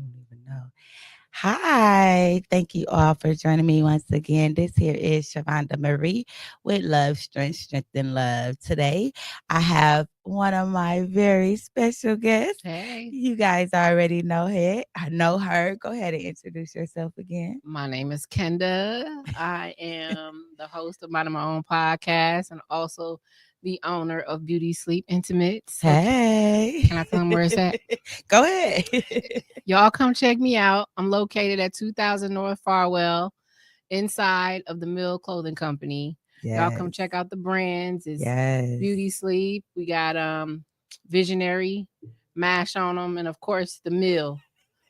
don't even know. Hi, thank you all for joining me once again. This here is Shavonda Marie with Love, Strength, and Love. Today, I have one of my very special guests. Hey, You guys already know her. I know her. Go ahead and introduce yourself again. my name is Kenda. I am the host of My Own podcast and also the owner of Beauty Sleep Intimates. Hey, Can I tell them where it's at? go ahead. Y'all come check me out. I'm located at 2000 North Farwell inside of the Mill Clothing Company. Y'all Yes, come check out the brands. It's yes. Beauty Sleep. We got Visionary, Mash on them, and of course the Mill.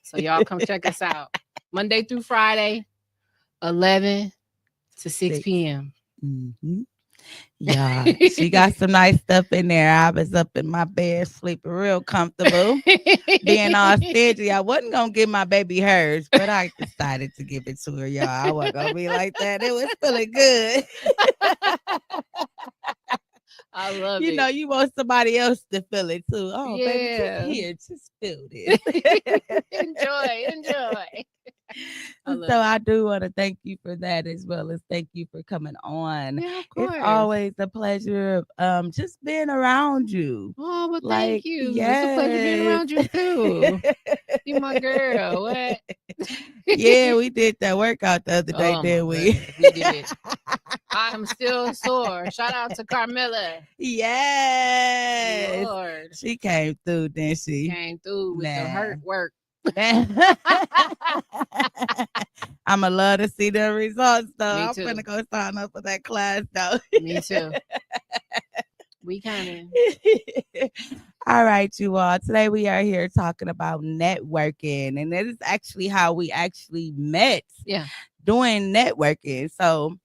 So y'all come check us out. Monday through Friday, 11 to 6 6. p.m. Mm-hmm. Yeah, she got some nice stuff in there. I was up in my bed sleeping real comfortable, being all stingy. I wasn't gonna give my baby hers, but I decided to give it to her, y'all. I wasn't gonna be like that. It was feeling good. I love You it. know, you want somebody else to feel it too. Oh, baby, just Yeah. here, just feel this. enjoy. I love So it. I do want to thank you for that as well as thank you for coming on. Yeah, of It's course. always a pleasure of just being around you. Oh, well, thank Like, you. It's a pleasure being yes. around you too. You my girl. What? Yeah, we did that workout the other day, Oh my didn't we? goodness, we did. I am still sore. Shout out to Carmilla. Yes. Lord, She came through, didn't she? came through with the hurt Man. work. I'ma love to see the results though. Me I'm too. finna go sign up for that class though. Me too. We coming. All right, you all. Today we are here talking about networking, and that is actually how we actually met Yeah. doing networking. So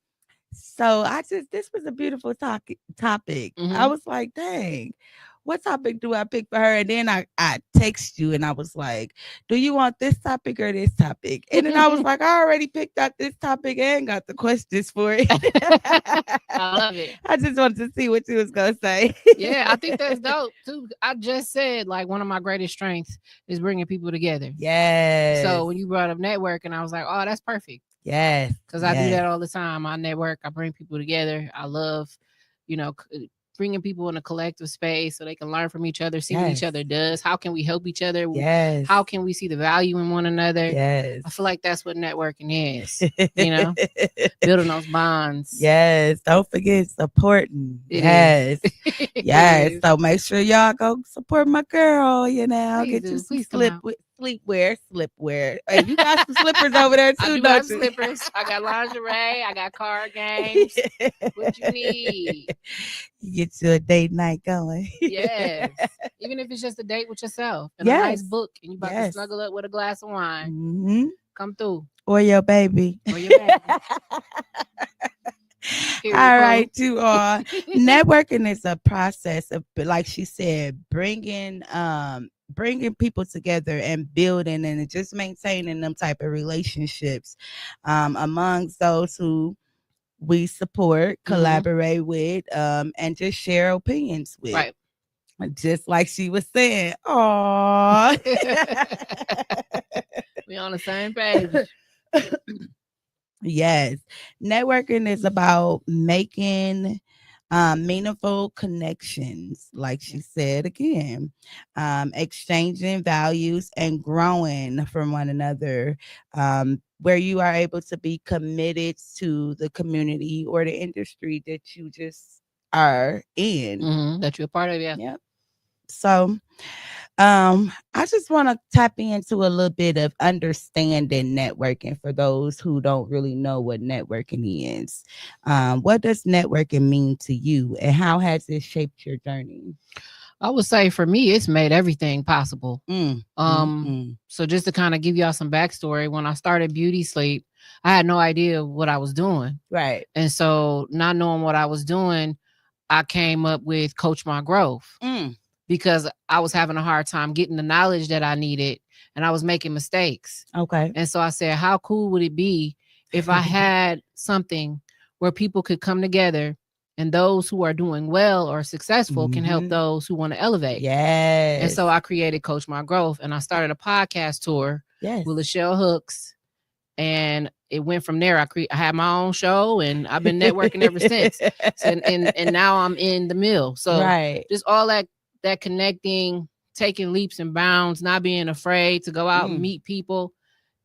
I just this was a beautiful topic. I Mm-hmm. was like, dang, what topic do I pick for her? And then I text you and I was like, do you want this topic or this topic? And then I was like, I already picked out this topic and got the questions for it. I love it. I just wanted to see what you was gonna say. Yeah, I think that's dope too. I just said like one of my greatest strengths is bringing people together. Yes. So when you brought up networking, I was like, oh, that's perfect. Yes. Because I do Yes. that all the time. I network, I bring people together. I love, you know, bringing people in a collective space so they can learn from each other, see what each Yes. other does. How can we help each other? Yes. How can we see the value in one another? Yes. I feel like that's what networking is, you know, building those bonds. Yes. Don't forget supporting. It is. Yes. It Yes. is. So make sure y'all go support my girl, you know. Please Get you do. some Please come out. slipwear. Hey, you got some slippers over there I too, do have don't you? slippers. I got lingerie. I got card games. What you need? Get you a date night going. Yes. Even if it's just a date with yourself and a Yes. nice book and you about to Yes. snuggle up with a glass of wine, Hmm. come through. Or your baby. Or your baby. Period, All Pooh. right, you all. Networking is a process of, like she said, bringing people together and building and just maintaining them type of relationships amongst those who we support, Mhm. collaborate with, and just share opinions with. Right. Just like she was saying, oh. We on the same page. Yes. Networking is about making meaningful connections, like she said again, exchanging values and growing from one another, where you are able to be committed to the community or the industry that you just are in. That you're a part of, yeah. Yep. So, I just want to tap into a little bit of understanding networking for those who don't really know what networking is. What does networking mean to you, and how has it shaped your journey? I would say for me, it's made everything possible. Mm, mm, mm. So just to kind of give y'all some backstory, when I started Beauty Sleep, I had no idea what I was doing. Right. And so not knowing what I was doing, I came up with Coach My Growth because I was having a hard time getting the knowledge that I needed and I was making mistakes. Okay. And so I said, how cool would it be if I had something where people could come together and those who are doing well or successful can help those who want to elevate. Yes. And so I created Coach My Growth and I started a podcast tour Yes. with Lachelle Hooks, and it went from there. I had my own show, and I've been networking ever since. So, and now I'm in the mill. So Right. just all that connecting, taking leaps and bounds, not being afraid to go out and meet people,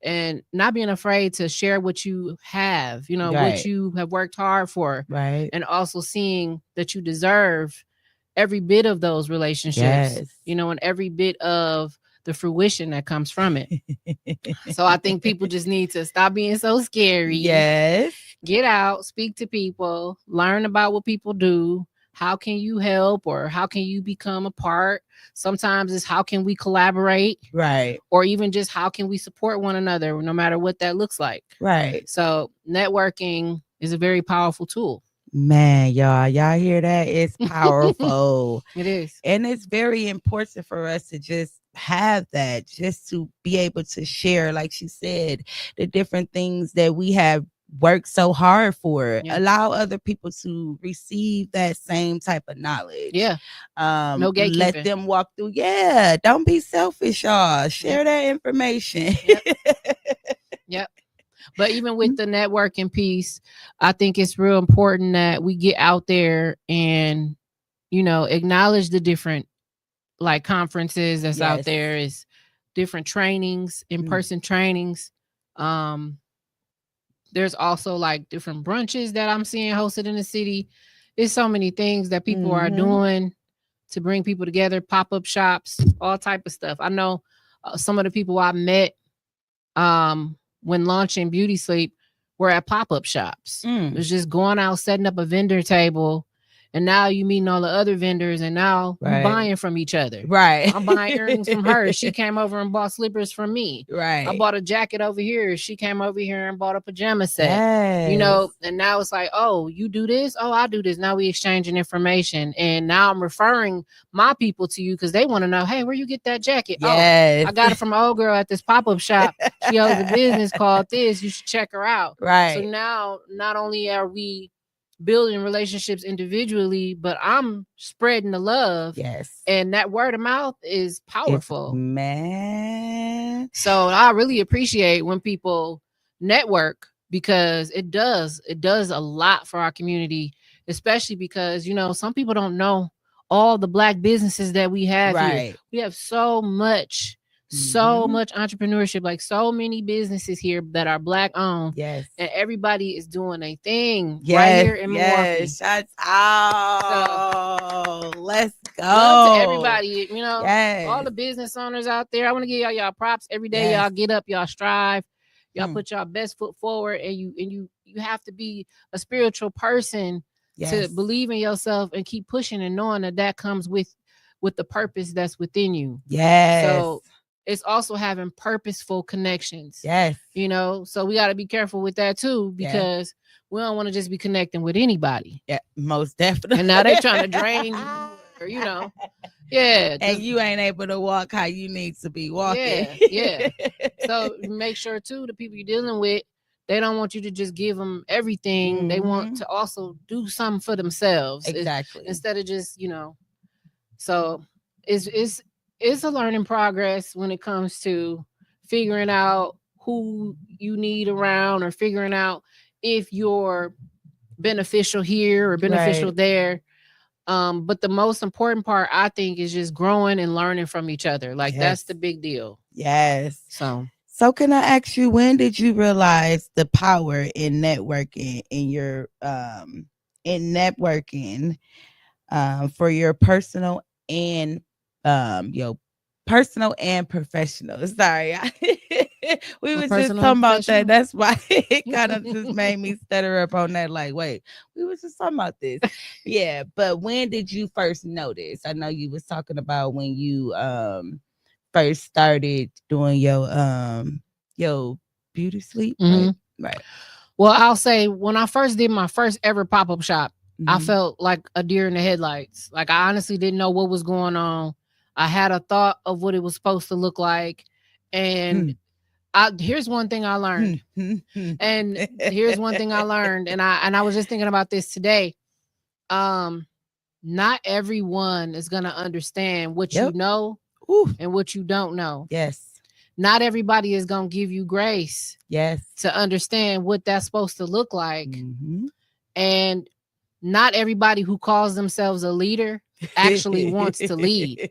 and not being afraid to share what you have, what Right. you have worked hard for, Right. and also seeing that you deserve every bit of those relationships, Yes. and every bit of the fruition that comes from it. So I think people just need to stop being so scary. Yes. Get out, speak to people, learn about what people do. How can you help, or how can you become a part? Sometimes it's how can we collaborate, Right. or even just how can we support one another, no matter what that looks like. Right. So networking is a very powerful tool. Man, y'all hear that? It's powerful. It is. And it's very important for us to just have that, just to be able to share, like she said, the different things that we have worked so hard for. Yeah. Allow other people to receive that same type of knowledge. Yeah. No Let gatekeeping. them walk through. Yeah. Don't be selfish, y'all. Share Yep. that information. Yep. Yep. But even with the networking piece, I think it's real important that we get out there and, acknowledge the different like conferences that's out Yes. there, is different trainings, in-person trainings. There's also like different brunches that I'm seeing hosted in the city. It's so many things that people are doing to bring people together, pop-up shops, all type of stuff. I know some of the people I met when launching Beauty Sleep were at pop-up shops. It was just going out, setting up a vendor table, and now you meeting all the other vendors, and now you buying from each other. Right. I'm buying earrings from her. She came over and bought slippers from me. Right. I bought a jacket over here. She came over here and bought a pajama set. Yes. And now it's like, oh, you do this? Oh, I do this. Now we exchanging information. And now I'm referring my people to you because they want to know, hey, where you get that jacket? Yes. Oh, I got it from an old girl at this pop-up shop. She owns a business called this. You should check her out. Right. So now not only are we building relationships individually, but I'm spreading the love. Yes. And that word of mouth is powerful. Man. So I really appreciate when people network, because it does a lot for our community, especially because, some people don't know all the Black businesses that we have here. We have so much entrepreneurship, like so many businesses here that are Black owned. Yes. And everybody is doing a thing right here in Milwaukee. Shots out. So, let's go. Love to everybody, Yes. all the business owners out there. I want to give y'all props every day. Y'all get up, y'all strive, y'all put y'all best foot forward, and you have to be a spiritual person to believe in yourself and keep pushing, and knowing that comes with the purpose that's within you. Yes. So it's also having purposeful connections. Yes. So we got to be careful with that too, because we don't want to just be connecting with anybody. Yeah, most definitely. And now they trying to drain you, or, Yeah. And you ain't able to walk how you need to be walking. Yeah. So make sure too, the people you're dealing with, they don't want you to just give them everything. They want to also do something for themselves. Exactly. Instead of just, so it's a learning progress when it comes to figuring out who you need around, or figuring out if you're beneficial here or beneficial there. But the most important part, I think, is just growing and learning from each other. Like that's the big deal. Yes. So can I ask you, when did you realize the power in networking in your for your personal and your personal and professional? Sorry. We was just talking about that. That's why it kind of just made me stutter up on that. Like, wait, we was just talking about this. Yeah. But when did you first notice? I know you was talking about when you first started doing your beauty sleep. Right. Well, I'll say when I first did my first ever pop-up shop, I felt like a deer in the headlights. Like I honestly didn't know what was going on. I had a thought of what it was supposed to look like. And here's one thing I learned. And here's one thing I learned. And I was just thinking about this today. Not everyone is going to understand what you know and what you don't know. Yes. not everybody is going to give you grace Yes. to understand what that's supposed to look like. Mm-hmm. And not everybody who calls themselves a leader actually wants to lead.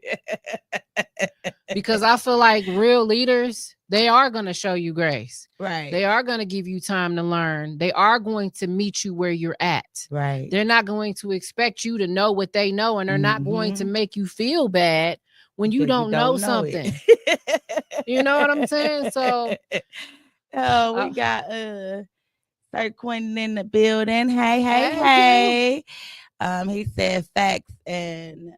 Because I feel like real leaders, they are going to show you grace. Right. They are going to give you time to learn. They are going to meet you where you're at. Right. They're not going to expect you to know what they know, and they're not going to make you feel bad when you Because don't know something. You know what I'm saying? So oh, we got Sir Quentin in the building. Hey, hey, Hey, hey. He said facts and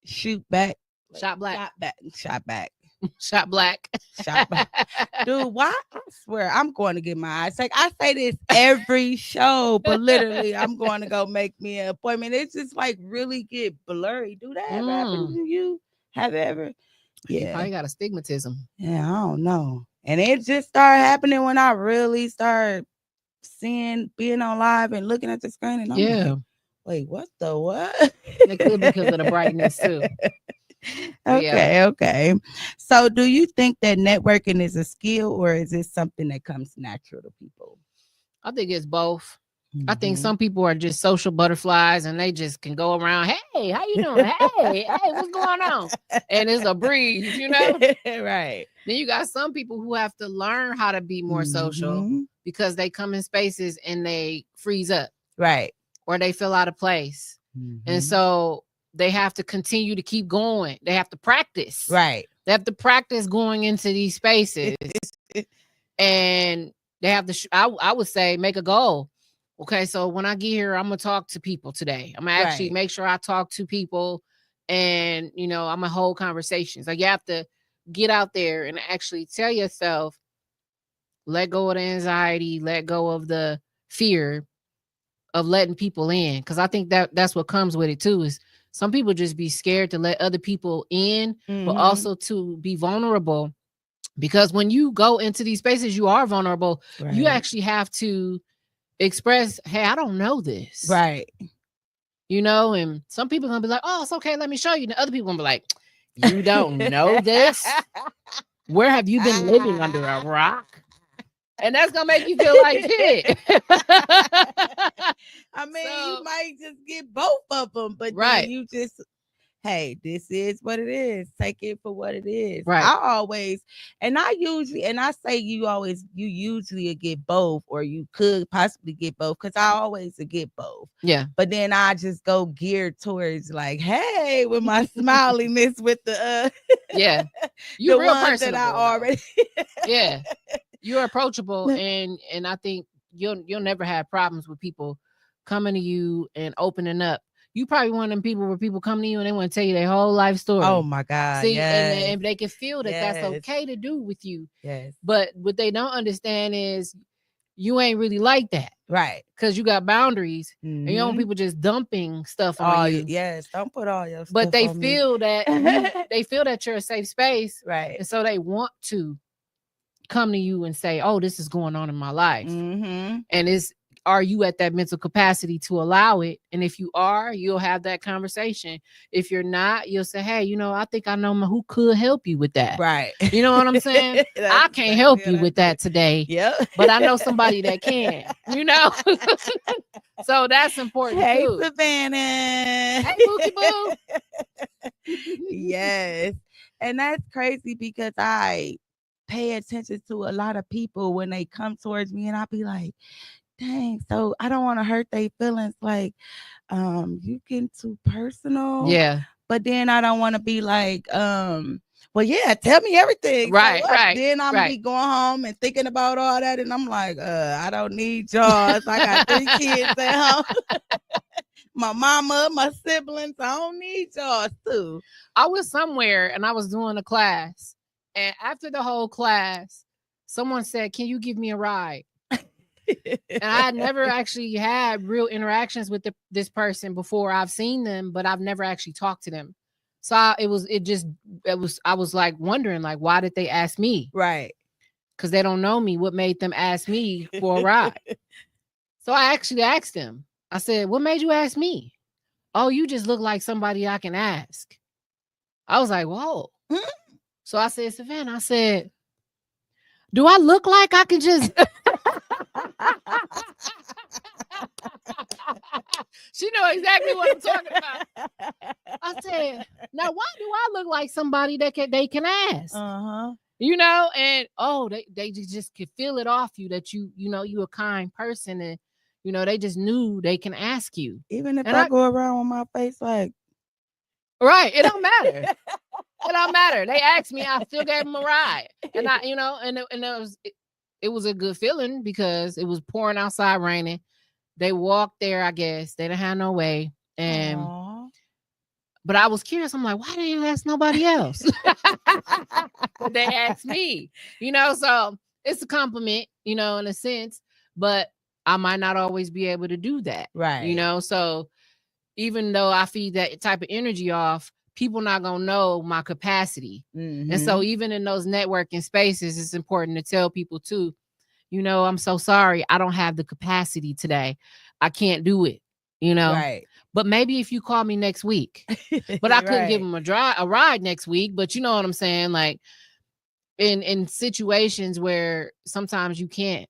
shoot back. Shot black. Shot back. Shot back. Shot black. Shot back. Dude, why? I swear I'm going to get my eyes checked. I say this every show, but literally I'm going to go make me an appointment. It's just like really get blurry. Do that ever happen to you? Have it ever? You Yeah. probably got astigmatism. Yeah, I don't know. And it just started happening when I really started being on live and looking at the screen. And I'm like, wait, what the what? It could be because of the brightness too. Okay. So do you think that networking is a skill or is it something that comes natural to people? I think it's both. I think some people are just social butterflies and they just can go around, hey, how you doing? Hey, what's going on? And it's a breeze, you know? Right. Then you got some people who have to learn how to be more social because they come in spaces and they freeze up. Right. Or they feel out of place. And so they have to continue to keep going. They have to practice. Right. They have to practice going into these spaces. And they have to, I would say, make a goal. Okay, so when I get here, I'm going to talk to people today. I'm going to actually make sure I talk to people and, I'm going to hold conversations. Like you have to get out there and actually tell yourself, let go of the anxiety, let go of the fear of letting people in. Because I think that's what comes with it too, is some people just be scared to let other people in, but also to be vulnerable. Because when you go into these spaces, you are vulnerable. Right. You actually have to express, hey, I don't know this. Right. And some people are going to be like, oh, it's okay, let me show you. And other people are going to be like, you don't know this? Where have you been living under a rock? And that's going to make you feel like shit. I mean, you might just get both of them, but then you just, hey, this is what it is. Take it for what it is. Right. I say you usually get both, or you could possibly get both, because I always get both. Yeah. But then I just go geared towards like, hey, with my smiliness with the yeah. You the real one that I already yeah. You're approachable, and I think you'll never have problems with people coming to you and opening up. You probably one of them people where people come to you and they want to tell you their whole life story. Oh my God. See, yes. and they can feel that that's okay to do with you. Yes. But what they don't understand is you ain't really like that. Right. Because you got boundaries and you don't want people just dumping stuff on you. Yes. Don't put all your stuff But they on feel me. that they feel that you're a safe space. Right. And so they want to come to you and say, oh, this is going on in my life. And are you at that mental capacity to allow it? And if you are, you'll have that conversation. If you're not, you'll say, hey, I think I know who could help you with that. Right. You know what I'm saying? I can't help you with that today. Yep. But I know somebody that can, So that's important hey, too. Savannah. Hey, Bookie Boo. Yes. And that's crazy because I pay attention to a lot of people when they come towards me, and I'll be like, dang, so I don't want to hurt their feelings. Like, you getting too personal. Yeah. But then I don't want to be like, well, yeah, tell me everything. Right, so right. Then I'm be going home and thinking about all that, and I'm like, I don't need y'all. I got 3 kids at home. My mama, my siblings, I don't need y'all too. I was somewhere and I was doing a class, and after the whole class, someone said, can you give me a ride? And I had never actually had real interactions with this person before. I've seen them, but I've never actually talked to them. So I was like wondering, like, why did they ask me? Right. Because they don't know me. What made them ask me for a ride? So I actually asked them. I said, what made you ask me? Oh, you just look like somebody I can ask. I was like, whoa. So I said, Savannah, I said, do I look like I can just she know exactly what I'm talking about. I said, now why do I look like somebody that they can ask? Uh-huh. And they just could feel it off you that you a kind person, and they just knew they can ask you. Even if And I go around with my face like right, it don't matter. It don't matter. They asked me, I still gave them a ride. And it was a good feeling because it was pouring outside, raining. They walked there, I guess. They didn't have no way. But I was curious. I'm like, why didn't you ask nobody else? But they asked me, so it's a compliment, in a sense, but I might not always be able to do that. Right. So even though I feed that type of energy off, people not gonna know my capacity. And so even in those networking spaces, it's important to tell people too, I'm so sorry, I don't have the capacity today. I can't do it, Right. But maybe if you call me next week. But I couldn't give them a ride next week. But you know what I'm saying? Like in situations where sometimes you can't,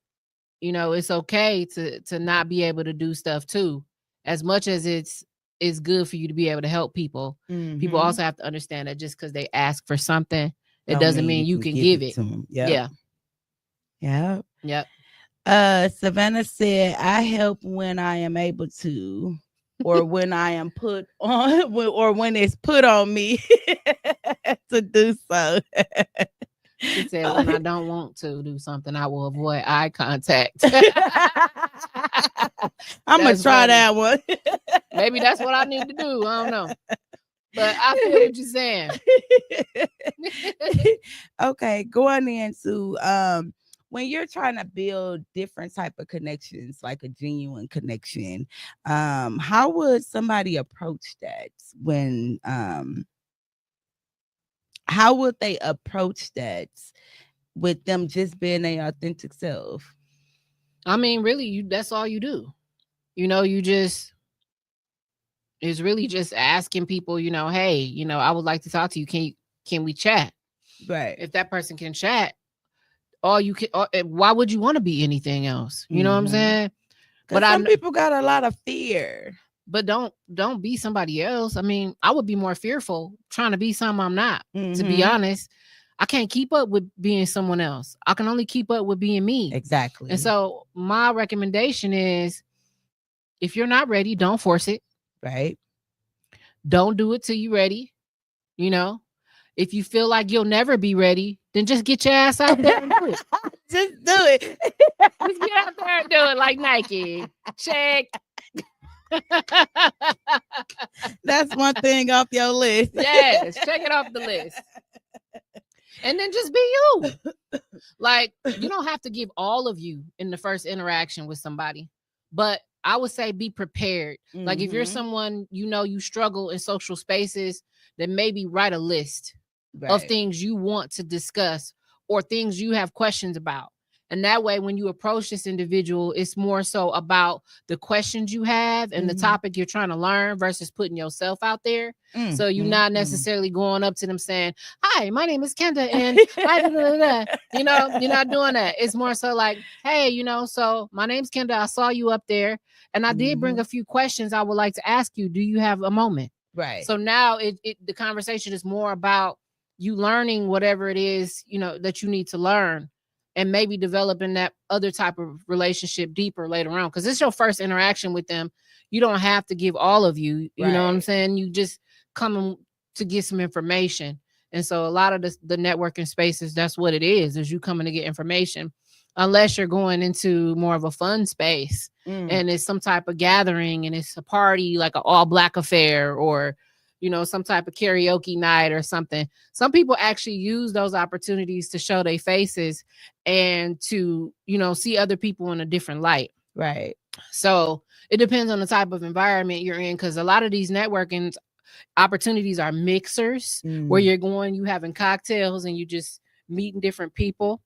it's okay to not be able to do stuff too. As much as it's good for you to be able to help people. People also have to understand that just because they ask for something, it doesn't mean you can give it to them. Yeah. Yep. Savannah said, I help when I am able to, or when I am put on, or when it's put on me to do so. She said, when I don't want to do something, I will avoid eye contact. I'm going to try that one. Maybe that's what I need to do. I don't know. But I feel what you're saying. Okay, going into when you're trying to build different type of connections, like a genuine connection, how would somebody approach that? When how would they approach that with them just being their authentic self? I mean, really, that's all you do. You just is really just asking people, hey, I would like to talk to you. Can we chat? Right. If that person can chat, all you can. Why would you want to be anything else? You know what I'm saying? But some people got a lot of fear. But don't be somebody else. I mean, I would be more fearful trying to be something I'm not. To be honest, I can't keep up with being someone else. I can only keep up with being me. Exactly. And so my recommendation is, if you're not ready, don't force it. Right. Don't do it till you're ready. If you feel like you'll never be ready, then just get your ass out there and do it. Just do it. Just get out there and do it like Nike. Check. That's one thing off your list. Yes, check it off the list. And then just be you. Like, you don't have to give all of you in the first interaction with somebody, but I would say be prepared. Like, if you're someone, you struggle in social spaces, then maybe write a list of things you want to discuss or things you have questions about. And that way, when you approach this individual, it's more so about the questions you have and the topic you're trying to learn versus putting yourself out there. So you're not necessarily going up to them saying, hi, my name is Kenda, and you're not doing that. It's more so like, hey, so my name's Kenda. I saw you up there, and I did bring a few questions I would like to ask you. Do you have a moment? Right. So now the conversation is more about you learning whatever it is, that you need to learn, and maybe developing that other type of relationship deeper later on. Because it's your first interaction with them. You don't have to give all of you, you know what I'm saying? You just come to get some information. And so a lot of the networking spaces, that's what it is you coming to get information. Unless you're going into more of a fun space and it's some type of gathering and it's a party, like an all black affair, or some type of karaoke night or something. Some people actually use those opportunities to show their faces and to, see other people in a different light. Right. So it depends on the type of environment you're in, because a lot of these networking opportunities are mixers where you're going, you having cocktails and you just meeting different people.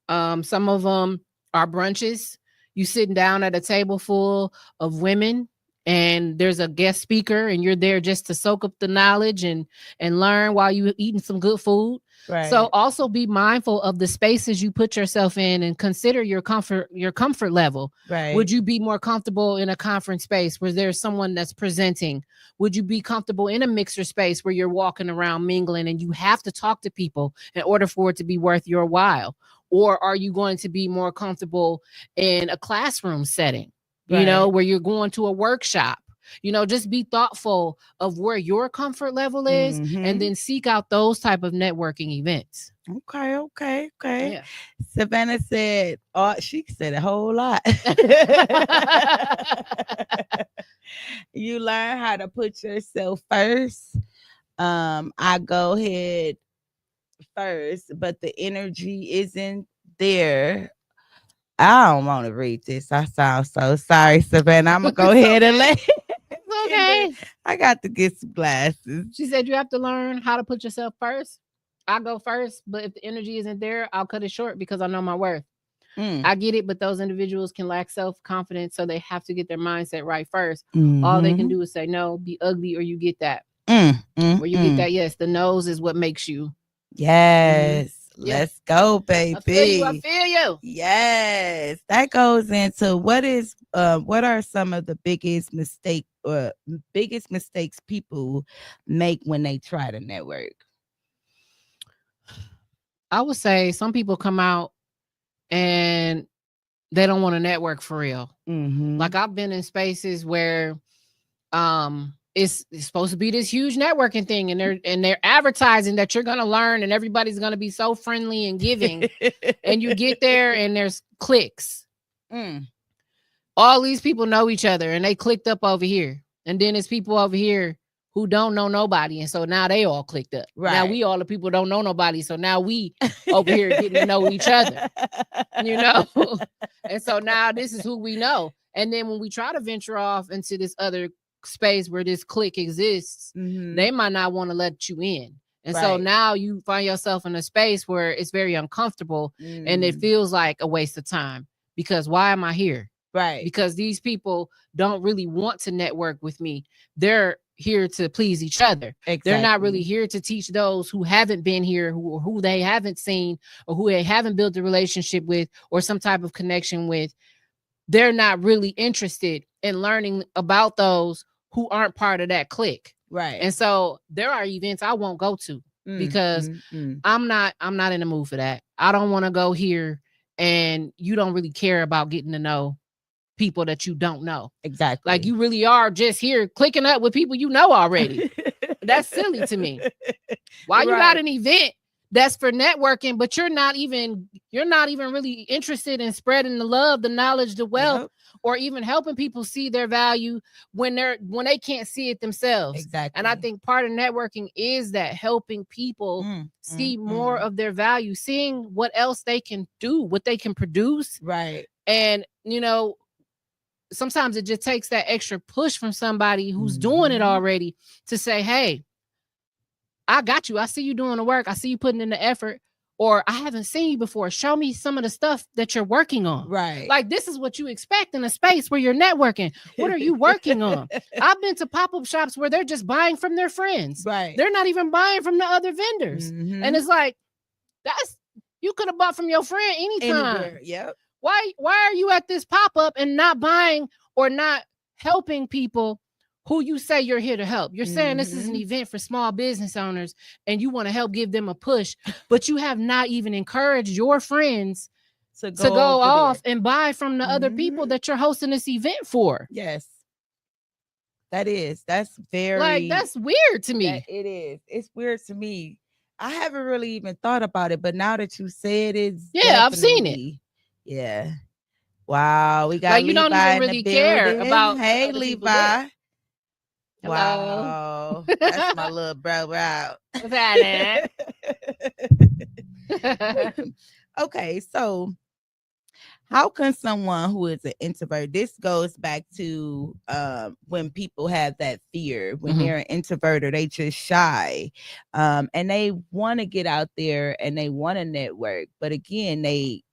Some of them are brunches. You sitting down at a table full of women and there's a guest speaker and you're there just to soak up the knowledge and learn while you eating some good food. So Right. also be mindful of the spaces you put yourself in and consider your comfort level. Right. Would you be more comfortable in a conference space where there's someone that's presenting? Would you be comfortable in a mixer space where you're walking around mingling and you have to talk to people in order for it to be worth your while? Or are you going to be more comfortable in a classroom setting, Right. where you're going to a workshop? Just be thoughtful of where your comfort level is and Mm-hmm. then seek out those type of networking events. Okay, okay, okay. Yeah. Savannah said, oh, she said a whole lot. You learn how to put yourself first. I go ahead first, but the energy isn't there. I don't want to read this. I sound so sorry, Savannah. I'm gonna go It's ahead and okay. let It's Kenda. okay. I got to get some glasses. She said you have to learn how to put yourself first. I go first, but if the energy isn't there, I'll cut it short because I know my worth. Mm. I get it, but those individuals can lack self confidence, so they have to get their mindset right first. All they can Mm-hmm. do is say no, be ugly, or you get that. Mm, mm, Where you get mm. that, yes, the nose is what makes you. Hmm. Yes. Yeah, Let's go, I feel you. I baby. feel you. Yes. That goes into what are some of the biggest mistakes people make when they try to network? I would say some people come out and they don't want to network for real. Mm-hmm. Like I've been in spaces where it's supposed to be this huge networking thing and they're advertising that you're gonna learn and everybody's gonna be so friendly and giving, and you get there and there's cliques. Mm. All these people know each other and they clicked up over here, and then there's people over here who don't know nobody, and so now they all clicked up. Now Right. we all the people don't know nobody, so now we over here getting to know each other, you know. And so now this is who we know, and then when we try to venture off into this other space where this clique exists, Mm-hmm. they might not want to let you in. And so Right. now you find yourself in a space where it's very uncomfortable and it Mm. feels like a waste of time, because why am I here? Right. Because these people don't really want to network with me. They're here to please each other. They're not really Exactly. here to teach those who haven't been here, who they haven't seen, or who they haven't built a relationship with or some type of connection with. They're not really interested in learning about those who aren't part of that clique. Right. And so there are events I won't go to Mm, because mm, mm. I'm not in the mood for that. I don't want to go here and you don't really care about getting to know people that you don't know. Like Exactly. you really are just here clicking up with people you know already. That's silly to me. Why you got Right. an event that's for networking, but you're not even really interested in spreading the love, the knowledge, the wealth, Yep. or even helping people see their value when they can't see it themselves. And I Exactly. think part of networking is that helping people Mm, mm, see more mm. of their value, seeing what else they can do, what they can produce. Right. And sometimes it just takes that extra push from somebody who's doing it Mm-hmm. already to say, hey, I got you. I see you doing the work. I see you putting in the effort. Or I haven't seen you before. Show me some of the stuff that you're working on. Right. Like, this is what you expect in a space where you're networking. What are you working on? I've been to pop up shops where they're just buying from their friends. Right. They're not even buying from the other vendors. And Mm-hmm. it's like, you could have bought from your friend anytime. Anywhere. Yep. Why are you at this pop-up and not buying or not helping people who you say you're here to help? You're saying this is an Mm-hmm. event for small business owners and you want to help give them a push, but you have not even encouraged your friends To to go go over there. off and buy from the other people Mm-hmm. that you're hosting this event for. Yes. That is. That's Like, very. that's weird to That me. it is. It's weird to me. I haven't really even thought about it, but now that you said it's Yeah, I've seen it. definitely. Yeah. Wow. We got Like, you don't Levi even in the really care building. about what Hey, other people doing. Levi. Hello. Wow. That's my little bro out. What's happening? Okay, so how can someone who is an introvert, this goes back to when people have that fear, when Mhm. they're an introvert or they just shy, and they want to get out there and they want to network, but again, they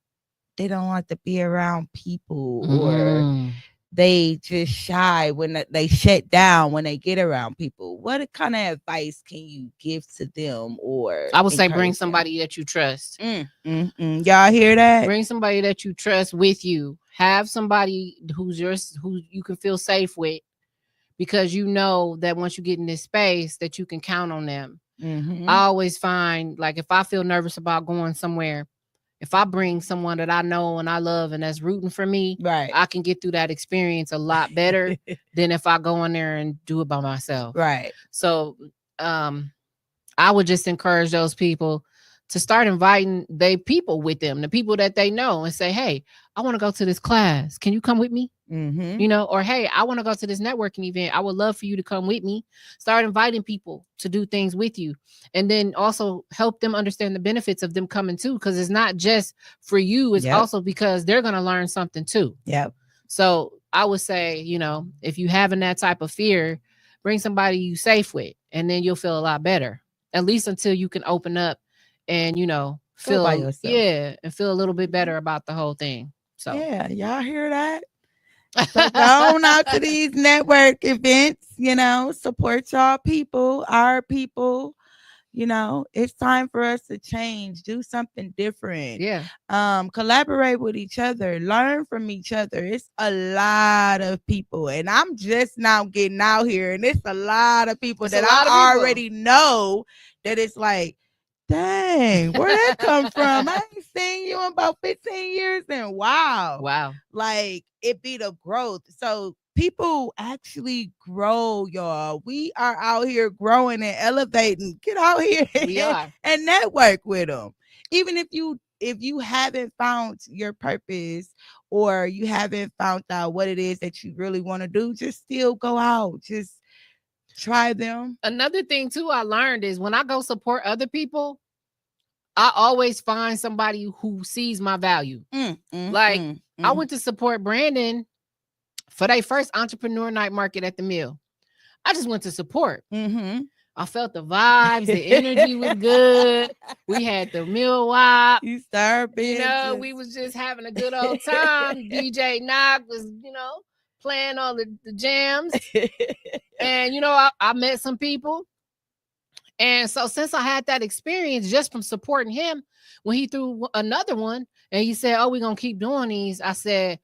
don't want to be around people, or Mm. they just shy when they shut down when they get around people. What kind of advice can you give to them or I would say bring encourage them? somebody that you trust. Y'all hear that? Bring somebody that you trust with you. Have somebody who you can feel safe with, because you know that once you get in this space that you can count on them. I always find, like, if I feel nervous about going somewhere, if I bring someone that I know and I love and that's rooting for me, Right. I can get through that experience a lot better than if I go in there and do it by myself. Right. So I would just encourage those people to start inviting they people with them, the people that they know, and say, hey, I want to go to this class. Can you come with me? You know, or hey, I want to go to this networking event. I would love for you to come with me. Start inviting people to do things with you. And then also help them understand the benefits of them coming too. Because it's not just for you, it's also because they're going to learn something too. Yep. So I would say, you know, if you having that type of fear, bring somebody you safe with, and then you'll feel a lot better. At least until you can open up and, you know, Go by feel, yourself. and feel a little bit better about the whole thing. So yeah, y'all hear that? So go on out to these network events, you know, support y'all people, our people. You know, it's time for us to change, do something different. Yeah. Collaborate with each other, learn from each other. It's a lot of people, and I'm just now getting out here, and it's a lot of people that I already know that it's like, dang, where that come from? I ain't seen you in about 15 years, and wow. Like, it be the growth. So people actually grow, y'all. We are out here growing and elevating. Get out here We are. and network with them. Even if you haven't found your purpose or you haven't found out what it is that you really want to do, just still go out. Just try them. Another thing too I learned is when I go support other people, I always find somebody who sees my value. I went to support Brandon for their first entrepreneur night market at the mill. I just went to support. I felt the vibes, the energy was good. We had the mill wop. You start being, you know, we was just having a good old time. DJ Knock was, you know, playing all the jams. And, you know, I met some people. And so since I had that experience just from supporting him, when he threw another one and he said, oh, we're going to keep doing these, I said,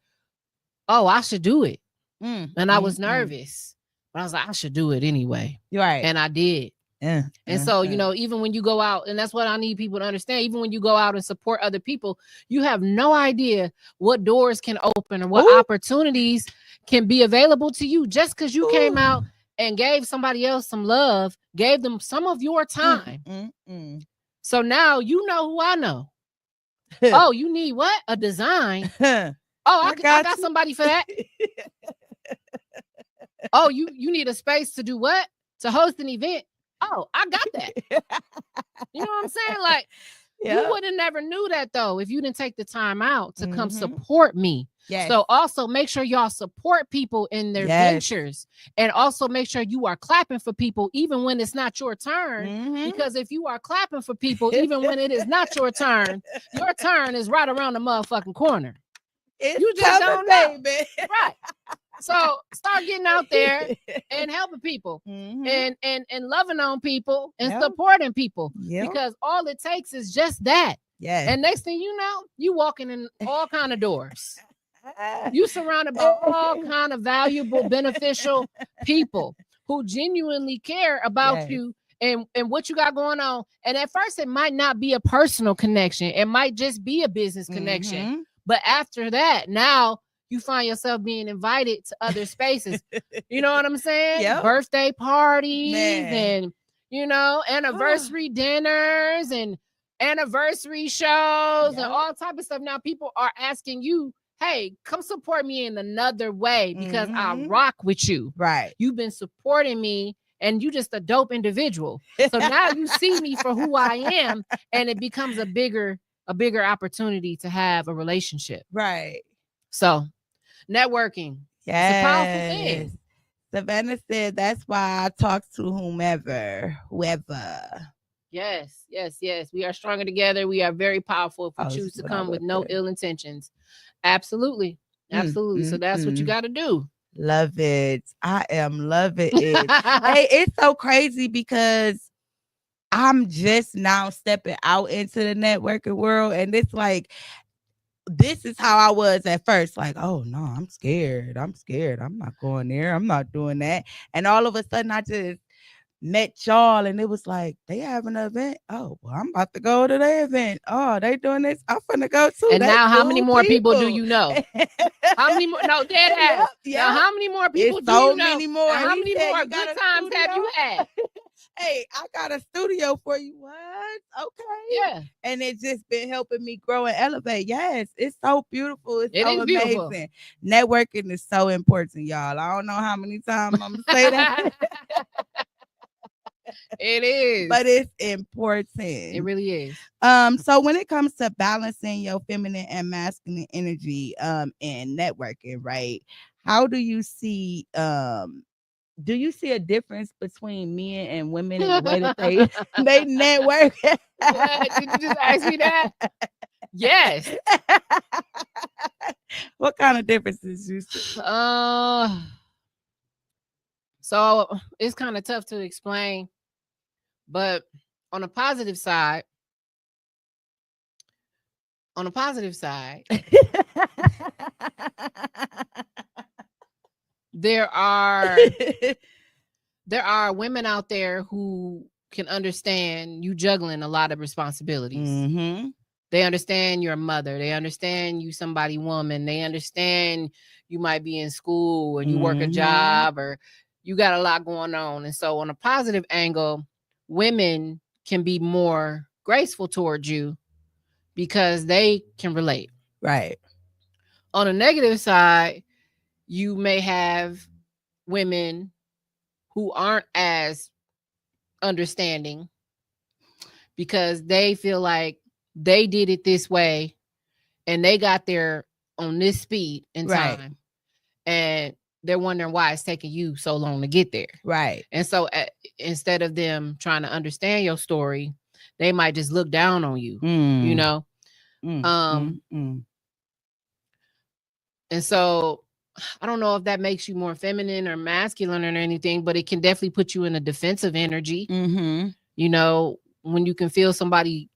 oh, I should do it. And I was nervous, but I was like, I should do it anyway. Right. And I did. And so, you know, even when you go out, and that's what I need people to understand, even when you go out and support other people, you have no idea what doors can open or what opportunities can be available to you just because you came out and gave somebody else some love, gave them some of your time. So now you know who I know. Oh, you need what? A design. Oh, I got somebody for that. Oh, you need a space to do what? To host an event. Oh, I got that. You know what I'm saying? Like, you would have never knew that though if you didn't take the time out to come support me. So also make sure y'all support people in their ventures, and also make sure you are clapping for people even when it's not your turn. Because if you are clapping for people even when it is not your turn is right around the motherfucking corner. You just don't know, baby. Right? So start getting out there and helping people and loving on people and supporting people because all it takes is just that. And next thing you know, you walking in all kind of doors. You surrounded by all kind of valuable, beneficial people who genuinely care about you and what you got going on. And at first, it might not be a personal connection. It might just be a business connection. But after that, now you find yourself being invited to other spaces. You know what I'm saying? Birthday parties and, you know, anniversary dinners and anniversary shows and all type of stuff. Now people are asking you, hey, come support me in another way because I rock with you. Right. You've been supporting me and you just a dope individual. So now you see me for who I am, and it becomes a bigger opportunity to have a relationship. Right. So networking. It's a powerful thing. Savannah said that's why I talk to whoever. Yes. We are stronger together. We are very powerful if we choose to come with no ill intentions. Absolutely. Absolutely. So that's what you got to do. Love it. I am loving it. Hey, it's so crazy because I'm just now stepping out into the networking world, and it's like this is how I was at first. Like, oh no, I'm scared. I'm scared. I'm not going there. I'm not doing that. And all of a sudden, I just met y'all, and it was like they have an event. Oh, well, I'm about to go to their event. Oh, they doing this. I'm finna go too. And They now, how many cool more people do people. you know? How many more? No, dead Yep, ass. Now, yep. how many more It's people do so you know? many more. And how He many said, more "You got good a times have studio? you had? Hey, I got a studio for you." What? Okay. Yeah, And it's just been helping me grow and elevate. Yes, it's so beautiful. It's it so is beautiful. amazing. Networking is so important, y'all. I don't know how many times I'm gonna say that, It is. but it's It important. really is. So when it comes to balancing your feminine and masculine energy, in networking, right? How do you see a difference between men and women in the way that they they network? What? Did you just ask me that? Yes. What kind of differences you see? Uh, so it's kind of tough to explain, but on a positive side, on a positive side, there are there are women out there who can understand you juggling a lot of responsibilities. Mm-hmm. They understand you're a mother. They understand you somebody woman. They understand you might be in school and you work a Mm-hmm. job or you got a lot going on. And so on a positive angle, women can be more graceful towards you because they can relate. Right. On a negative side, you may have women who aren't as understanding because they feel like they did it this way and they got there on this speed and Right. time, and they're wondering why it's taking you so long to get there. Right. And so instead of them trying to understand your story, they might just look down on you, you Mm. know? Mm. Um, Mm. Mm. and so I don't know if that makes you more feminine or masculine or anything, but it can definitely put you in a defensive energy. Mm-hmm. You know, when you can feel somebody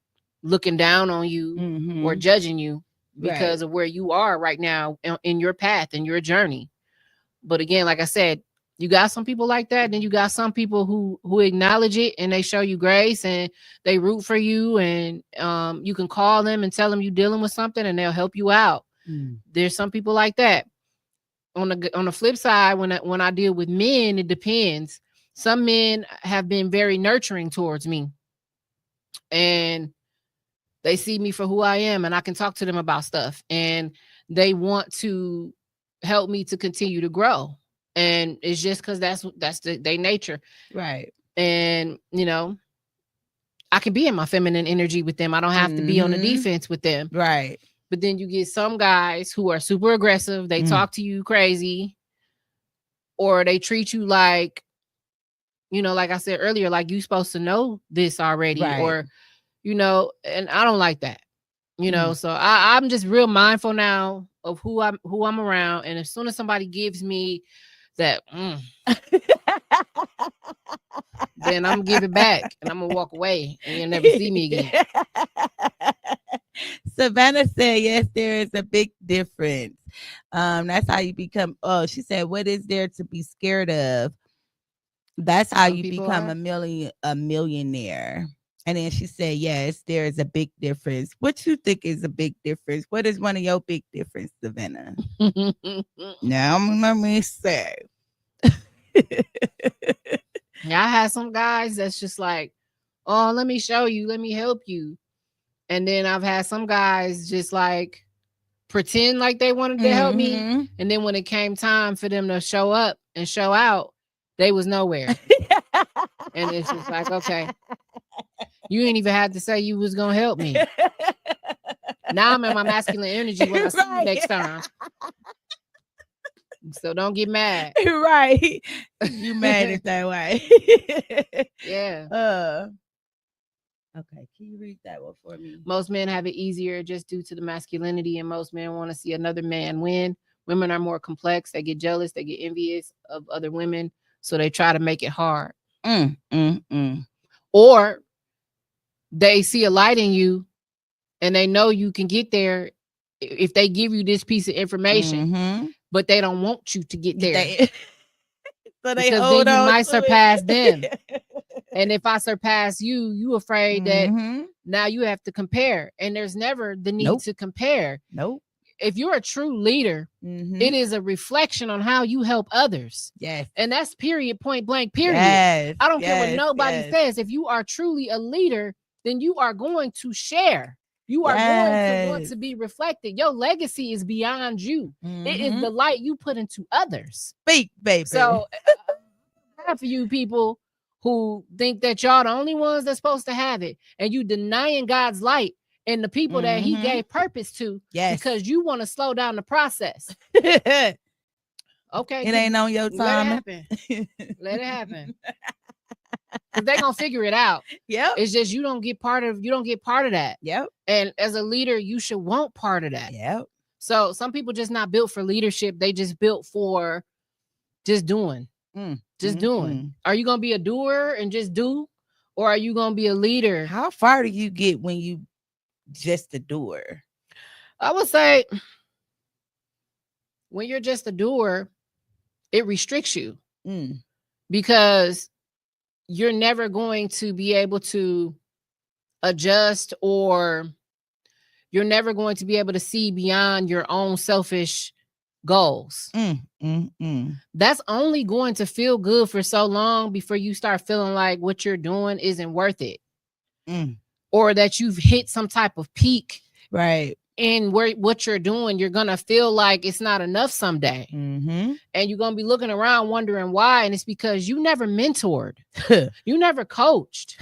looking down on you or Mm-hmm. judging you Right. because of where you are right now in your path and your journey. But again, like I said, you got some people like that, and then you got some people who acknowledge it and they show you grace and they root for you, and you can call them and tell them you're dealing with something and they'll help you out. Mm. There's some people like that. On the flip side, when I deal with men, it depends. Some men have been very nurturing towards me, and they see me for who I am, and I can talk to them about stuff, and they want to help me to continue to grow. And it's just because that's their nature. Right. And I can be in my feminine energy with them. I don't have to be on the Mm-hmm. defense with them. Right. But then you get some guys who are super aggressive. They Mm. talk to you crazy, or they treat you like, like I said earlier, like you supposed to know this already, Right. or and I don't like that. Mm. So I'm just real mindful now of who I'm around, and as soon as somebody gives me that, then I'm gonna give it back, and I'm gonna walk away, and you'll never see me again. Savannah said, yes, there is a big difference. That's how you become. Oh, she said, what is there to be scared of? That's how Some you people become are. a millionaire. And then she said, yes, there is a big difference. What you think is a big difference? What is one of your big difference, Savannah? Now let me say. Yeah, I had some guys that's just like, oh, let me show you, let me help you. And then I've had some guys just like pretend like they wanted to help me. Mm-hmm. And then when it came time for them to show up and show out, they was nowhere. And it's just like, okay, you ain't even had to say you was gonna help me. Now I'm in my masculine energy when I see you Right. next time. So don't get mad. Right. You mad at that way. Yeah. Okay, can you read that one for me? Most men have it easier just due to the masculinity, and most men want to see another man win Women are more complex. They get jealous. They get envious of other women. So they try to make it hard. Mm, mm, mm. Or they see a light in you and they know you can get there if they give you this piece of information, Mm-hmm. but they don't want you to get there They, so they because then hold you on might to surpass them. it. And if I surpass you, you afraid that Mm-hmm. now you have to compare. And there's never the need Nope. to compare. Nope. If you're a true leader, Mm-hmm. it is a reflection on how you help others. Yes. And that's period, point blank, period. Yes. I don't care what Yes. nobody Yes. says. If you are truly a leader, then you are going to share. You are going to want Yes. to be reflected. Your legacy is beyond you. It is Mm-hmm. the light you put into others. Speak, baby. So half of you people who think that y'all the only ones that's supposed to have it, and you denying God's light and the people that he Mm-hmm. gave purpose to Yes. because you want to slow down the process. It Okay, ain't on your let it time. happen. Let it happen. Because they're gonna figure it out. Yep. It's just you don't get part of that. Yep. And as a leader, you should want part of that. Yep. So some people just not built for leadership. They just built for just doing. Just doing. Are you gonna be a doer and just do? Or are you gonna be a leader? How far do you get when you just a doer? I would say when you're just a doer, it restricts you because you're never going to be able to adjust, or you're never going to be able to see beyond your own selfish goals. That's only going to feel good for so long before you start feeling like what you're doing isn't worth it, or that you've hit some type of peak, right? In what you're doing, you're gonna feel like it's not enough someday, and you're gonna be looking around wondering why. And it's because you never mentored, you never coached,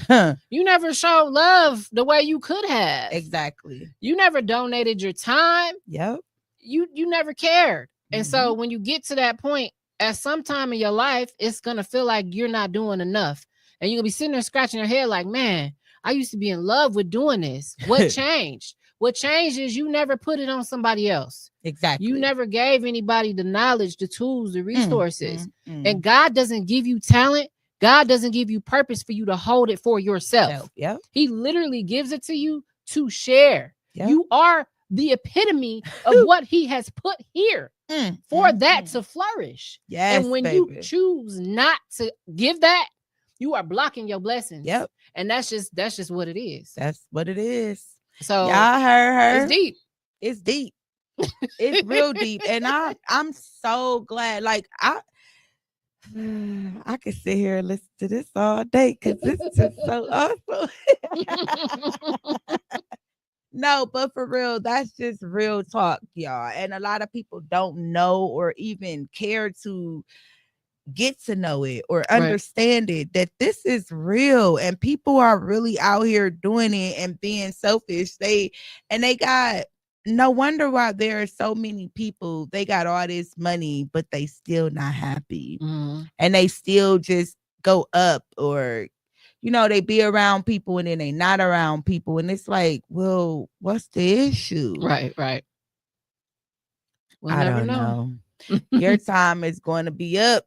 you never showed love the way you could have. Exactly. You never donated your time. Yep. You never cared. And so when you get to that point, at some time in your life, it's gonna feel like you're not doing enough, and you're gonna be sitting there scratching your head like, man, I used to be in love with doing this. What changed? What changed is you never put it on somebody else. Exactly. You never gave anybody the knowledge, the tools, the resources. And God doesn't give you talent. God doesn't give you purpose for you to hold it for yourself. Yep. He literally gives it to you to share. Yep. You are the epitome of what he has put here for that to flourish. Yes, and when baby. you choose not to give that, you are blocking your blessings. Yep. And that's just what it is. That's what it is. So y'all heard her. It's deep. It's deep. It's real deep. And I'm so glad. Like I could sit here and listen to this all day because this is just so awesome. No, but for real, that's just real talk, y'all. And a lot of people don't know or even care to get to know it or understand it, that this is real and people are really out here doing it and being selfish. They got no wonder why there are so many people, they got all this money but they still not happy, and they still just go up, or they be around people and then they not around people, and it's like, well, what's the issue? Right. We'll I don't know. Your time is going to be up.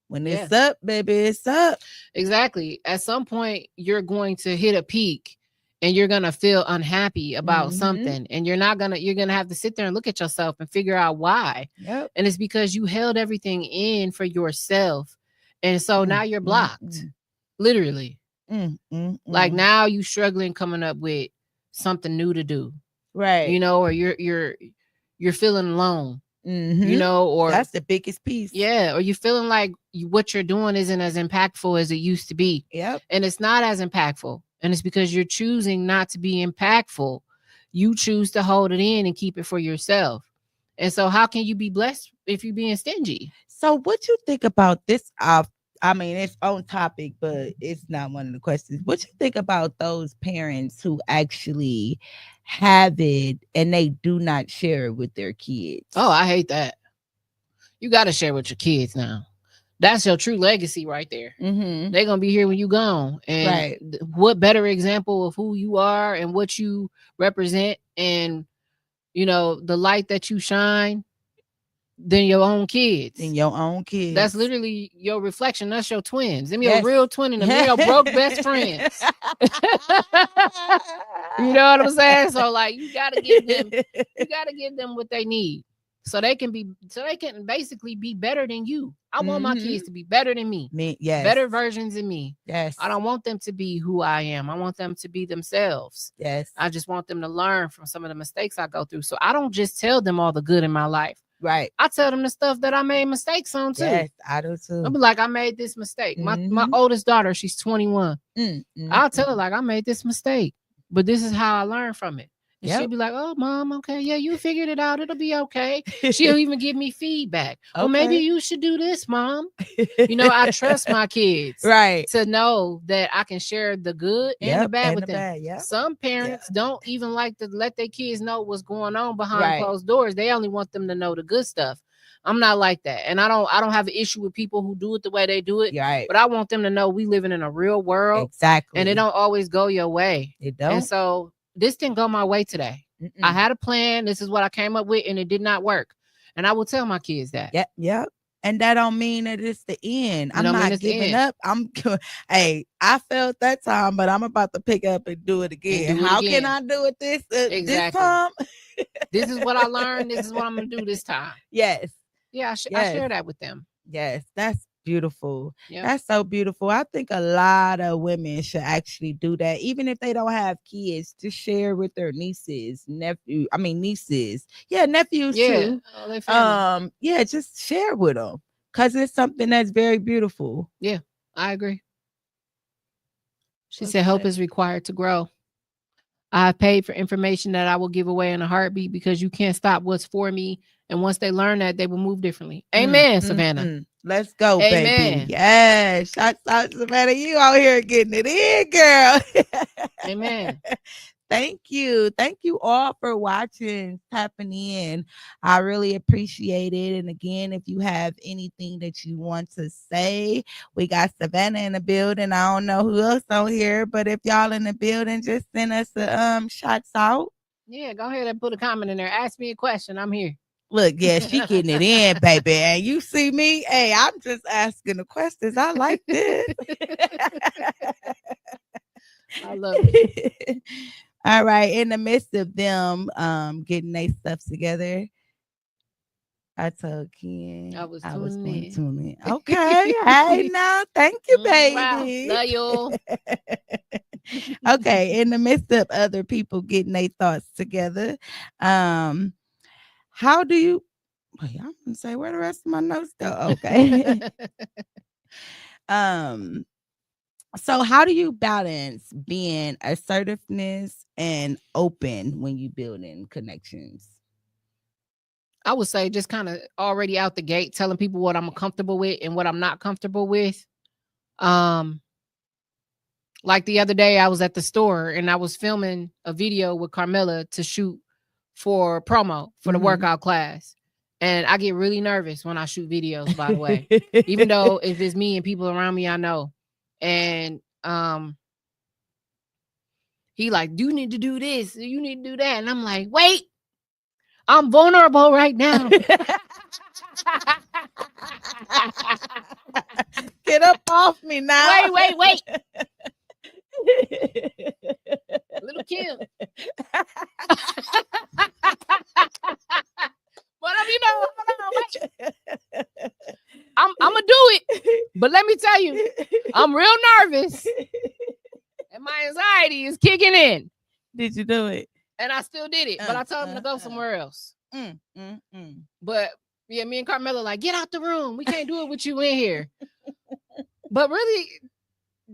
When it's up, baby, it's up. Exactly. At some point, you're going to hit a peak and you're going to feel unhappy about something. And you're going to have to sit there and look at yourself and figure out why. Yep. And it's because you held everything in for yourself. And so now you're blocked. Literally. Like now you struggling coming up with something new to do. Right. Or you're feeling alone. Or that's the biggest piece. Yeah. Or you're feeling like what you're doing isn't as impactful as it used to be. Yep. And it's not as impactful. And it's because you're choosing not to be impactful. You choose to hold it in and keep it for yourself. And so how can you be blessed if you're being stingy? So what you think about this? I mean, it's on topic, but it's not one of the questions. What you think about those parents who actually have it and they do not share it with their kids? Oh, I hate that. You got to share with your kids now. That's your true legacy right there. They're going to be here when you gone. And what better example of who you are and what you represent and, the light that you shine than your own kids. Than your own kids. That's literally your reflection. That's your twins. Them your Yes. real twin and them your broke best friends. You know what I'm saying? So like you gotta give them what they need. So they can basically be better than you. I want my kids to be better than me. Yes. Better versions of me. Yes. I don't want them to be who I am. I want them to be themselves. Yes. I just want them to learn from some of the mistakes I go through. So I don't just tell them all the good in my life. Right. I tell them the stuff that I made mistakes on too. Yes, I do too. I'll be like, I made this mistake. My oldest daughter, she's 21. I'll tell her like, I made this mistake, but this is how I learned from it. And she'll be like, oh, mom, okay, yeah, you figured it out. It'll be okay. She'll even give me feedback. Okay. Well, maybe you should do this, mom. You know, I trust my kids to know that I can share the good and the bad with them. Some parents don't even like to let their kids know what's going on behind closed doors. They only want them to know the good stuff. I'm not like that. And I don't have an issue with people who do it the way they do it. But I want them to know we living in a real world. Exactly. And it don't always go your way. It don't. And so this didn't go my way today. I had a plan. This is what I came up with, and it did not work. And I will tell my kids that. Yep. And that don't mean that it's the end. I'm not giving up. Hey, I felt that time, but I'm about to pick up and do it again. How can I do it this time? This is what I learned. This is what I'm going to do this time. Yes. Yeah, I share that with them. Yes, that's beautiful. Yep. That's so beautiful. I think a lot of women should actually do that, even if they don't have kids, to share with their nieces. Nephews too. Just share with them because it's something that's very beautiful. Yeah, I agree. She said, "Hope is required to grow. I have paid for information that I will give away in a heartbeat because you can't stop what's for me. And once they learn that, they will move differently." Amen, Savannah. Let's go, baby. Yes. Shots out, Savannah. You out here getting it in, girl. Amen. Thank you. Thank you all for watching, tapping in. I really appreciate it. And again, if you have anything that you want to say, we got Savannah in the building. I don't know who else on here, but if y'all in the building, just send us a shots out. Yeah, go ahead and put a comment in there. Ask me a question. I'm here. Look, yeah, she getting it in, baby. And you see me, hey, I'm just asking the questions. I like this. I love it. All right. In the midst of them getting their stuff together, I told Ken I was going to tune in. Okay. Hey, now, thank you, baby. Wow. Love you. Okay. In the midst of other people getting their thoughts together, how do you? Wait, I'm gonna say where the rest of my notes go. Okay. So how do you balance being assertiveness and open when you building connections? I would say just kind of already out the gate, telling people what I'm comfortable with and what I'm not comfortable with. Like the other day, I was at the store and I was filming a video with Carmela to shoot for promo for the workout class. And I get really nervous when I shoot videos, by the way, even though if it's me and people around me, I know. And he like, you need to do this, you need to do that. And I'm like, wait, I'm vulnerable right now. Get up off me now. Wait. Little Kim. But I'm gonna do it. But let me tell you, I'm real nervous. And my anxiety is kicking in. Did you do it? And I still did it. But I told him to go somewhere else. But yeah, me and Carmela like, get out the room. We can't do it with you in here. But really,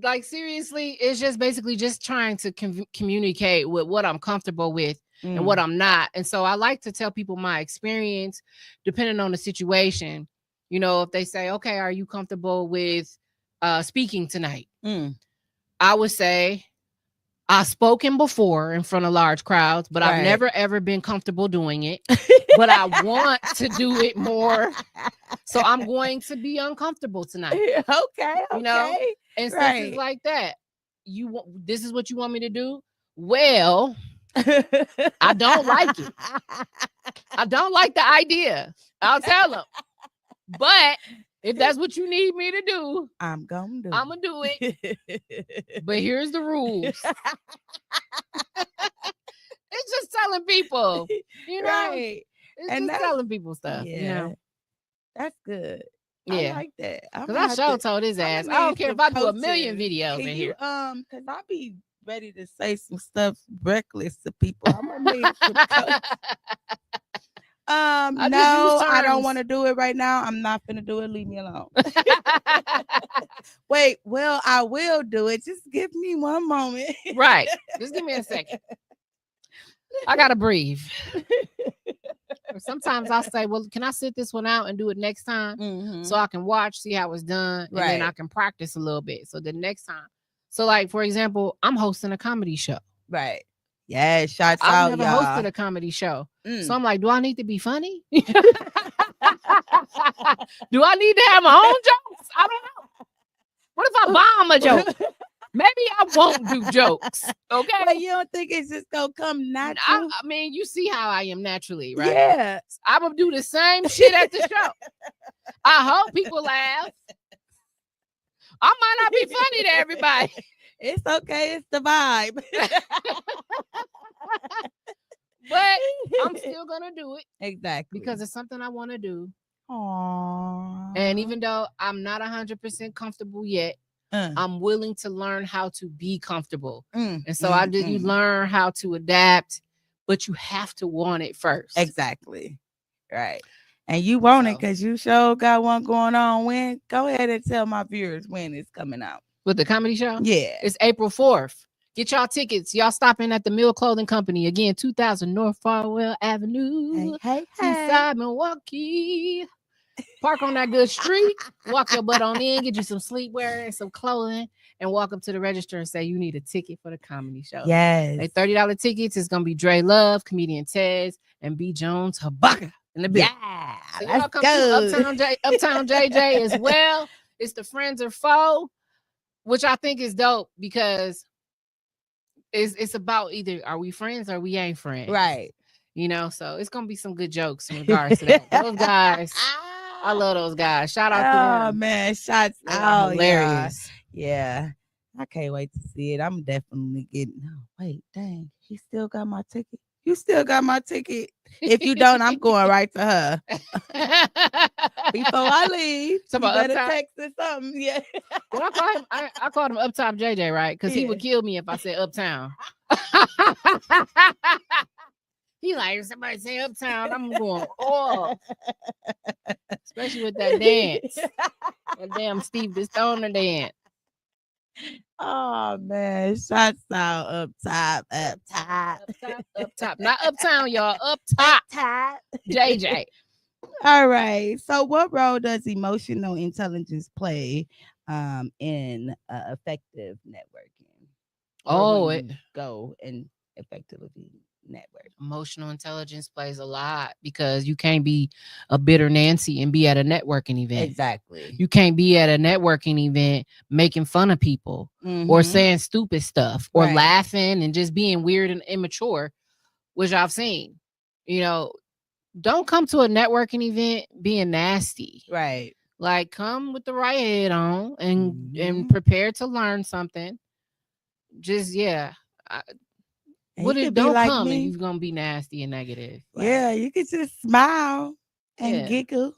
like seriously, it's just basically just trying to communicate with what I'm comfortable with and what I'm not. And so I like to tell people my experience, depending on the situation. You know, if they say, okay, are you comfortable with speaking tonight? I would say, I've spoken before in front of large crowds, but I've never, ever been comfortable doing it. But I want to do it more. So I'm going to be uncomfortable tonight. Okay. You know, and stuff is like that. This is what you want me to do? Well, I don't like it. I don't like the idea. I'll tell them. But if that's what you need me to do, I'm gonna do I'm gonna do it. it. But here's the rules. It's just telling people, Right. It's And just that's, telling people stuff, yeah, that's good. I Yeah. like that. I'm Because gonna I have sure to, told his I'm gonna ass, I don't need care if some I do a million coaching. videos Can in you here. cause I be ready to say some stuff reckless to people. I'm gonna need some coach. I just use No, I don't terms. want to do it right now. I'm not gonna do it. Leave me alone. Wait, well, I will do it. Just give me one moment. Right. Just give me a second. I gotta breathe. Or sometimes I'll say, well, can I sit this one out and do it next time so Mm-hmm. I can watch, see how it's done, and then I Right, can practice a little bit. So the next time. So, like, for example, I'm hosting a comedy show. right. Yeah, shots I've out, never hosted y'all. a comedy show. So Mm. I'm like, do I need to be funny? Do I need to have my own jokes? I don't know. What if I bomb a joke? Maybe I won't do jokes. Okay. Well, you don't think it's just gonna come natural? I mean, you see how I am naturally, right? Yeah. I'm gonna do the same shit at the show. I hope people laugh. I might not be funny to everybody. It's okay. It's the vibe. But I'm still gonna do it Exactly. because it's something I want to do. Aww. And even though I'm not 100% comfortable yet, I'm willing to learn how to be comfortable. And so I did. You learn how to adapt, but you have to want it first. Exactly. Right. And you want it because you sure got one going on. When? Go ahead and tell my viewers when it's coming out. With the comedy show? Yeah. It's April 4th. Get y'all tickets. Y'all stopping at the Mill Clothing Company. Again, 2000 North Farwell Avenue. Hey. Eastside Milwaukee. Park on that good street. Walk your butt on in. Get you some sleepwear and some clothing. And walk up to the register and say you need a ticket for the comedy show. Yes. They $30 tickets. It's going to be Dre Love, Comedian Tez, and B. Jones Habaka in the building. Yeah. So Let's y'all come go. through Uptown JJ as well. It's the Friends or Foe, which I think is dope because it's about either are we friends or we ain't friends. Right. So it's gonna be some good jokes in regards to that. Those guys, I love those guys. Shout out to them. Oh man, shots They are out. hilarious. Yeah. I can't wait to see it. I'm definitely getting. Oh, wait, dang. He still got my ticket. You still got my ticket. If you don't, I'm going right to her. Before I leave, you better text or something. Yeah. Well, I called him Up Top JJ, right? Because he would kill me if I said Uptown. He like, if somebody say Uptown, I'm going off. Especially with that dance. That damn Steve the Stoner dance. Oh man, shots out up top. Up top. Not Uptown, y'all. Up top. JJ. All right. So what role does emotional intelligence play in effective networking? Go and effectively network. Emotional intelligence plays a lot because you can't be a bitter Nancy and be at a networking event. Exactly. You can't be at a networking event making fun of people or saying stupid stuff or laughing and just being weird and immature, which I've seen. Don't come to a networking event being nasty. Right. Like, come with the right head on and prepare to learn something. Just, yeah. Don't like come me. and you're gonna be nasty and negative. Like, yeah, you could just smile and giggle.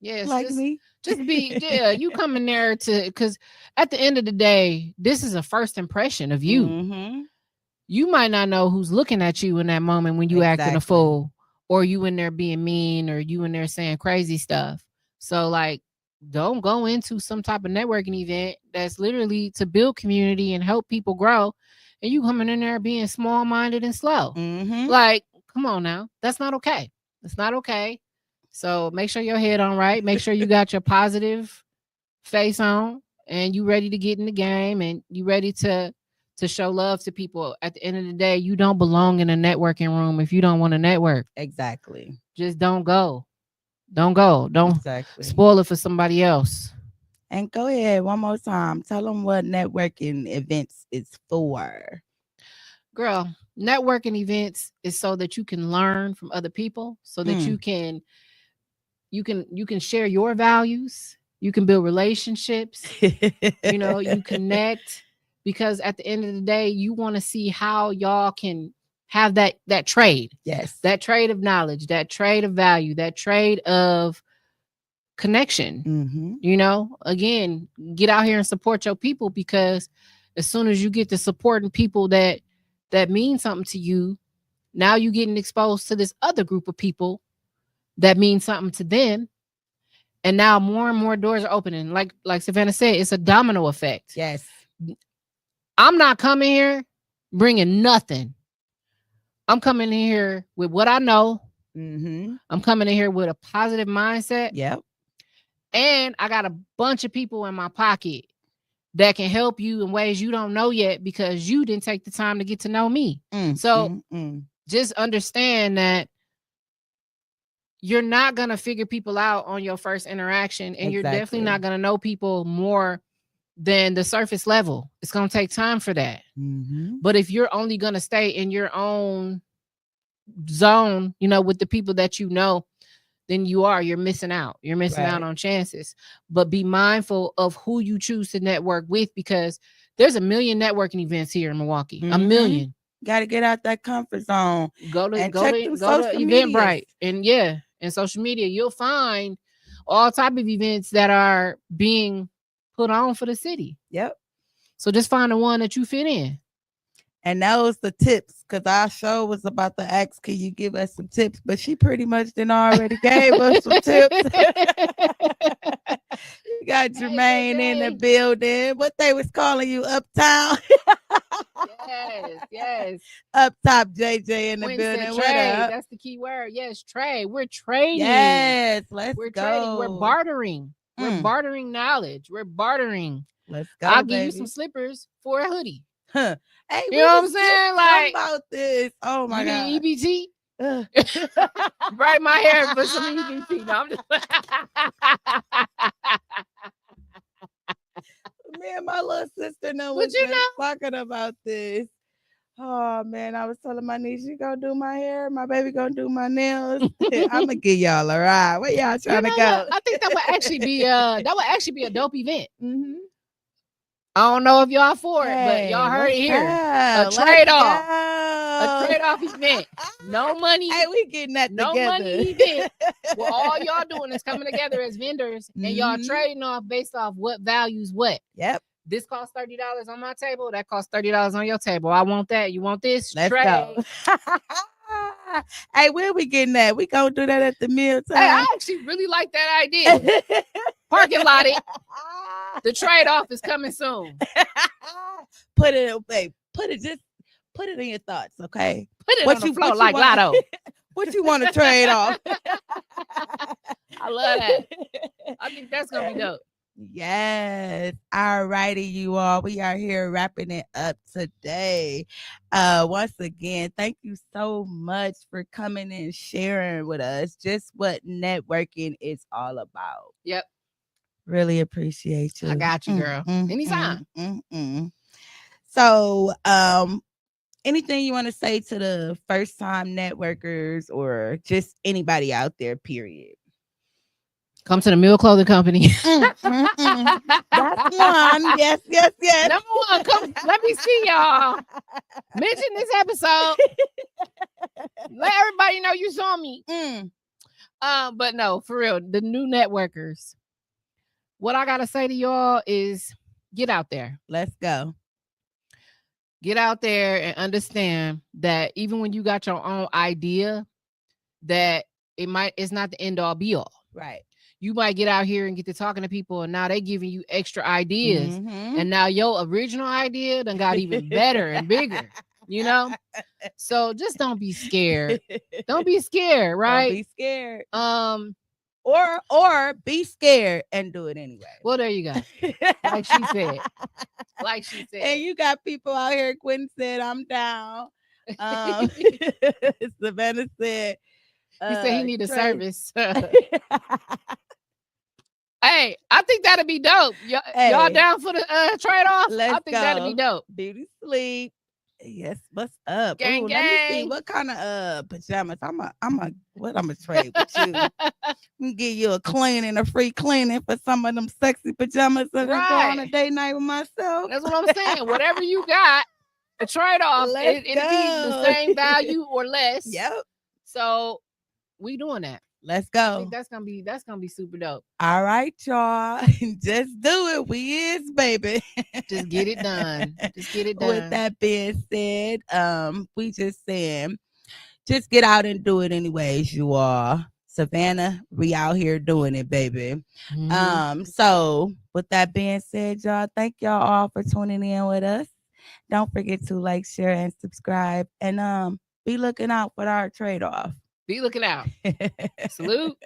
Yes, like me. Just be you come in there because at the end of the day, this is a first impression of you. You might not know who's looking at you in that moment when you acting a fool, or you in there being mean, or you in there saying crazy stuff. So like, don't go into some type of networking event that's literally to build community and help people grow, and you coming in there being small-minded and slow. Like, come on now. That's not okay. It's not okay. So make sure your head on right. Make sure you got your positive face on and you ready to get in the game and you ready to show love to people. At the end of the day, you don't belong in a networking room if you don't want to network. Exactly. Just don't go. Don't go. Don't spoil it for somebody else. And go ahead one more time. Tell them what networking events is for. Girl, networking events is so that you can learn from other people, so that Mm. you can share your values, you can build relationships, you connect, because at the end of the day you want to see how y'all can have that trade, Yes. that trade of knowledge, that trade of value, that trade of connection. Mm-hmm. Again, get out here and support your people, because as soon as you get to supporting people that mean something to you, now you getting exposed to this other group of people that mean something to them, and now more and more doors are opening. Like Savannah said, it's a domino effect. Yes. I'm not coming here bringing nothing. I'm coming in here with what I know. Mm-hmm. I'm coming in here with a positive mindset. Yep. And I got a bunch of people in my pocket that can help you in ways you don't know yet, because you didn't take the time to get to know me. So just understand that you're not going to figure people out on your first interaction, and you're definitely not going to know people more than the surface level. It's going to take time for that. Mm-hmm. But if you're only going to stay in your own zone, with the people that then you're missing out. You're missing out on chances. But be mindful of who you choose to network with, because there's a million networking events here in Milwaukee. Mm-hmm. A million. Got to get out that comfort zone. Go to social Eventbrite, and social media. You'll find all type of events that are being put on for the city. Yep. So just find the one that you fit in. And that was the tips, because our show was about to ask, can you give us some tips? But she pretty much then already gave us some tips. You got Jermaine in the building. What they was calling you, Uptown? Yes. Up top, JJ in the building. What up? That's the key word. Yes, trade. We're trading. Yes, we're trading. We're bartering. We're bartering knowledge. We're bartering. Let's go. I'll give you some slippers for a hoodie. Huh. Hey, you know what I'm saying? Like about this. Oh my god. You need EBT? Braid my hair for some EBT. No, I'm just me and my little sister was talking about this. Oh man, I was telling my niece, you gonna do my hair, my baby gonna do my nails. I'm gonna give y'all a ride. Where y'all trying to go? I think that would actually be a dope event. Mm-hmm. I don't know if y'all for it, but y'all heard it here. A trade-off. A trade-off event. No money. Hey, we getting that no together. Money event. Well, all y'all doing is coming together as vendors, and y'all trading off based off what values what. Yep. This costs $30 on my table. That costs $30 on your table. I want that. You want this? Let's go. Hey, where we getting that? We gonna do that at the meal time. Hey, I actually really like that idea. Parking lot it. The trade-off is coming soon. Put it, babe. Put it in your thoughts, okay? Put it on the floor like Lotto. What you want to trade off? I love that. I think that's gonna be dope. Yes. All righty, you all. We are here wrapping it up today. Once again, thank you so much for coming and sharing with us just what networking is all about. Yep. Really appreciate you. I got you, girl. Anytime. So, anything you want to say to the first time networkers or just anybody out there, period? Come to the Mill Clothing Company. That's one. Yes. Number one, come. Let me see y'all. Mention this episode. Let everybody know you saw me. But no, for real, the new networkers. What I gotta say to y'all is get out there. Let's go. Get out there and understand that even when you got your own idea, that it's not the end all be all. Right. You might get out here and get to talking to people, and now they giving you extra ideas. And now your original idea done got even better and bigger, So just don't be scared. Don't be scared, right? Don't be scared. Or be scared and do it anyway. Well, there you go. Like she said. And you got people out here. Quentin said, I'm down. Savannah said, he said he need a service. Hey, I think that'd be dope. Y'all down for the trade-off? I think that'd be dope. Beauty sleep. Yes, what's up? Gang, Oh, let me see gang. what kind of pajamas. I'm a trade with you. We give you a cleaning, a free cleaning for some of them sexy pajamas so I go on a Right. date night with myself. That's what I'm saying. Whatever you got, a trade off, Let's it'll be the go. same value or less. Yep. So we doing that. Let's I think go. that's gonna be super dope. All right, y'all. Just do it. We is, baby. Just get it done. Just get it With done. that being said, we just saying, just get out and do it anyways, you all. Savannah, we out here doing it, baby. Mm-hmm. So with that being said, y'all, thank y'all all for tuning in with us. Don't forget to like, share, and subscribe. And be looking out for our trade off. Be looking out. Salute.